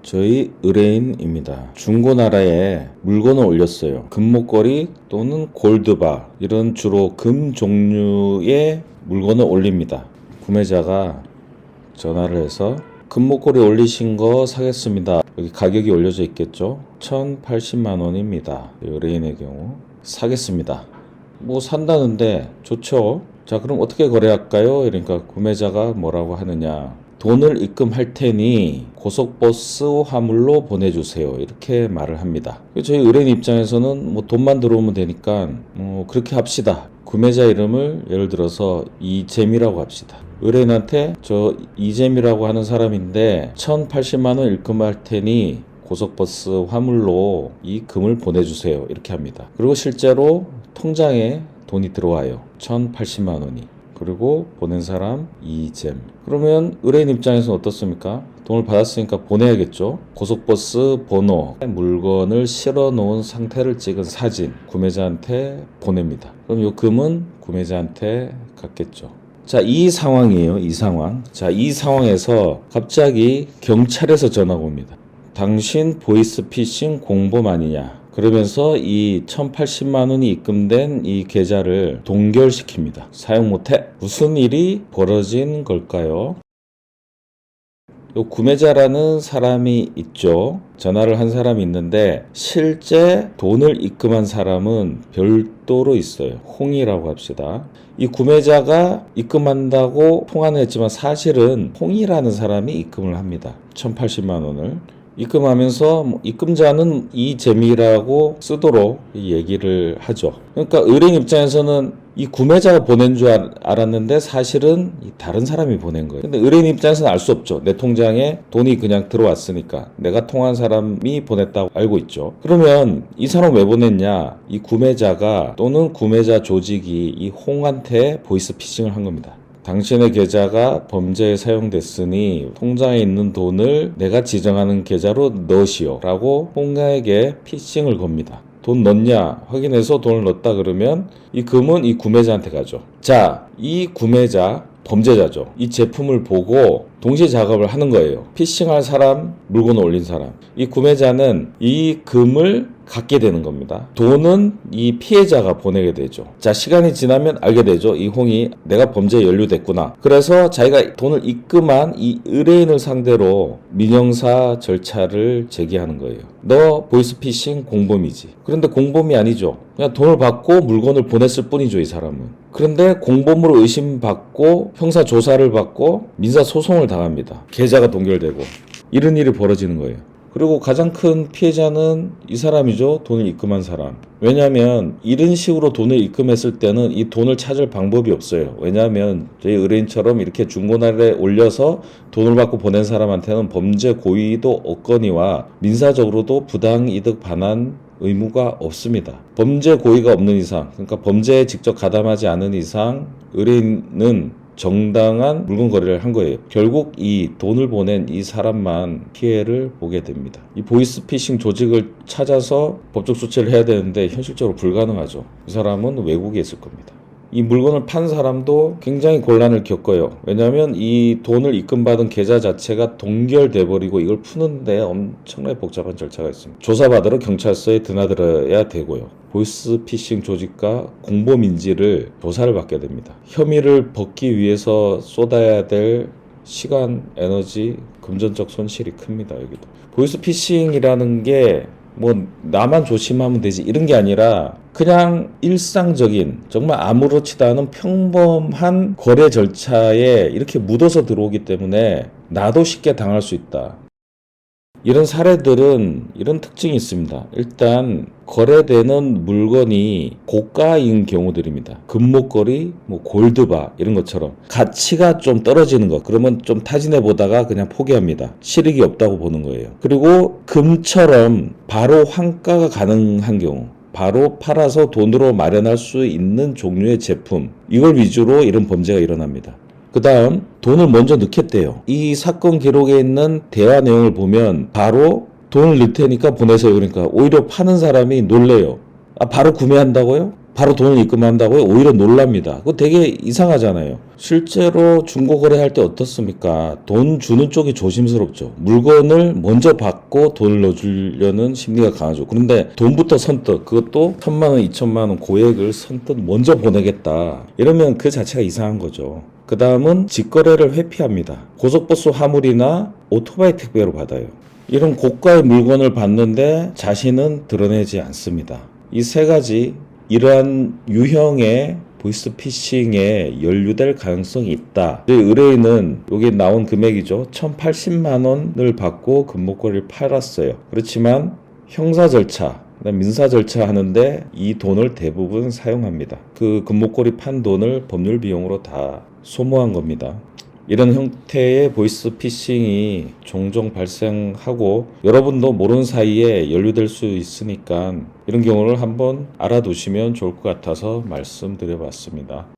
저희 의뢰인입니다. 중고나라에 물건을 올렸어요. 금목걸이 또는 골드바, 이런 주로 금 종류의 물건을 올립니다. 구매자가 전화를 해서 금목걸이 올리신 거 사겠습니다. 여기 가격이 올려져 있겠죠. 1080만 원입니다. 의뢰인의 경우 사겠습니다. 뭐 산다는데 좋죠. 자, 그럼 어떻게 거래할까요? 그러니까 구매자가 뭐라고 하느냐, 돈을 입금할 테니 고속버스 화물로 보내주세요, 이렇게 말을 합니다. 저희 의뢰인 입장에서는 뭐 돈만 들어오면 되니까 그렇게 합시다. 구매자 이름을 예를 들어서 이재미라고 합시다. 의뢰인한테 저 이재미라고 하는 사람인데 1080만 원 입금할 테니 고속버스 화물로 이 금을 보내주세요, 이렇게 합니다. 그리고 실제로 통장에 돈이 들어와요. 1080만 원이. 그리고 보낸 사람 이잼. 그러면 의뢰인 입장에서는 어떻습니까? 돈을 받았으니까 보내야겠죠. 고속버스 번호, 물건을 실어 놓은 상태를 찍은 사진 구매자한테 보냅니다. 그럼 이 금은 구매자한테 갔겠죠. 자, 이 상황이에요. 이 상황. 자, 이 상황에서 갑자기 경찰에서 전화가 옵니다. 당신 보이스피싱 공범 아니냐. 그러면서 이 1080만 원이 입금된 이 계좌를 동결시킵니다. 사용 못해. 무슨 일이 벌어진 걸까요? 요 구매자라는 사람이 있죠. 전화를 한 사람이 있는데 실제 돈을 입금한 사람은 별도로 있어요. 홍이라고 합시다. 이 구매자가 입금한다고 통화는 했지만 사실은 홍이라는 사람이 입금을 합니다. 1080만 원을. 입금하면서 입금자는 이재미라고 쓰도록 얘기를 하죠. 그러니까 의뢰인 입장에서는 이 구매자가 보낸 줄 알았는데 사실은 다른 사람이 보낸 거예요. 근데 의뢰인 입장에서는 알 수 없죠. 내 통장에 돈이 그냥 들어왔으니까 내가 통화한 사람이 보냈다고 알고 있죠. 그러면 이 사람 왜 보냈냐? 이 구매자가 또는 구매자 조직이 이 홍한테 보이스피싱을 한 겁니다. 당신의 계좌가 범죄에 사용됐으니 통장에 있는 돈을 내가 지정하는 계좌로 넣으시오 라고 홍에게 피싱을 겁니다. 돈 넣냐 확인해서 돈을 넣었다 그러면 이 금은 이 구매자한테 가죠. 자, 이 구매자 범죄자죠. 이 제품을 보고 동시에 작업을 하는 거예요. 피싱할 사람, 물건을 올린 사람. 이 구매자는 이 금을 갖게 되는 겁니다. 돈은 이 피해자가 보내게 되죠. 자, 시간이 지나면 알게 되죠. 이 홍이 내가 범죄에 연루됐구나. 그래서 자기가 돈을 입금한 이 의뢰인을 상대로 민형사 절차를 제기하는 거예요. 너 보이스피싱 공범이지. 그런데 공범이 아니죠. 그냥 돈을 받고 물건을 보냈을 뿐이죠, 이 사람은. 그런데 공범으로 의심받고 형사 조사를 받고 민사 소송을 당합니다. 계좌가 동결되고 이런 일이 벌어지는 거예요. 그리고 가장 큰 피해자는 이 사람이죠. 돈을 입금한 사람. 왜냐하면 이런 식으로 돈을 입금했을 때는 이 돈을 찾을 방법이 없어요. 왜냐하면 저희 의뢰인처럼 이렇게 중고나라에 올려서 돈을 받고 보낸 사람한테는 범죄 고의도 없거니와 민사적으로도 부당이득 반환 의무가 없습니다. 범죄 고의가 없는 이상, 그러니까 범죄에 직접 가담하지 않은 이상 의뢰인은 정당한 물건 거래를 한 거예요. 결국 이 돈을 보낸 이 사람만 피해를 보게 됩니다. 이 보이스피싱 조직을 찾아서 법적 조치를 해야 되는데 현실적으로 불가능하죠. 이 사람은 외국에 있을 겁니다. 이 물건을 판 사람도 굉장히 곤란을 겪어요. 왜냐하면 이 돈을 입금받은 계좌 자체가 동결돼 버리고 이걸 푸는데 엄청나게 복잡한 절차가 있습니다. 조사받으러 경찰서에 드나들어야 되고요. 보이스피싱 조직과 공범인지를 조사를 받게 됩니다. 혐의를 벗기 위해서 쏟아야 될 시간, 에너지, 금전적 손실이 큽니다. 여기도 보이스피싱이라는 게 뭐 나만 조심하면 되지 이런 게 아니라 그냥 일상적인 정말 아무렇지도 않은 평범한 거래 절차에 이렇게 묻어서 들어오기 때문에 나도 쉽게 당할 수 있다. 이런 사례들은 이런 특징이 있습니다. 일단 거래되는 물건이 고가인 경우들입니다. 금목걸이, 뭐 골드바 이런 것처럼 가치가 좀 떨어지는 것, 그러면 좀 타진해 보다가 그냥 포기합니다. 실익이 없다고 보는 거예요. 그리고 금처럼 바로 환가가 가능한 경우, 바로 팔아서 돈으로 마련할 수 있는 종류의 제품, 이걸 위주로 이런 범죄가 일어납니다. 그 다음 돈을 먼저 넣겠대요. 이 사건 기록에 있는 대화 내용을 보면 바로 돈을 넣을 테니까 보내세요. 그러니까 오히려 파는 사람이 놀래요. 아, 바로 구매한다고요? 바로 돈을 입금한다고요? 오히려 놀랍니다. 그거 되게 이상하잖아요. 실제로 중고거래할 때 어떻습니까? 돈 주는 쪽이 조심스럽죠. 물건을 먼저 받고 돈을 넣어주려는 심리가 강하죠. 그런데 돈부터 선뜻, 그것도 1,000만 원, 2,000만 원 고액을 선뜻 먼저 보내겠다. 이러면 그 자체가 이상한 거죠. 그 다음은 직거래를 회피합니다. 고속버스 화물이나 오토바이 택배로 받아요. 이런 고가의 물건을 받는데 자신은 드러내지 않습니다. 이 세 가지 이러한 유형의 보이스피싱에 연루될 가능성이 있다. 의뢰인은 여기 나온 금액이죠. 1,080만 원을 받고 금목걸이를 팔았어요. 그렇지만 형사 절차, 민사 절차 하는데 이 돈을 대부분 사용합니다. 그 금목걸이 판 돈을 법률 비용으로 다 소모한 겁니다. 이런 형태의 보이스피싱이 종종 발생하고 여러분도 모르는 사이에 연루될 수 있으니까 이런 경우를 한번 알아두시면 좋을 것 같아서 말씀드려봤습니다.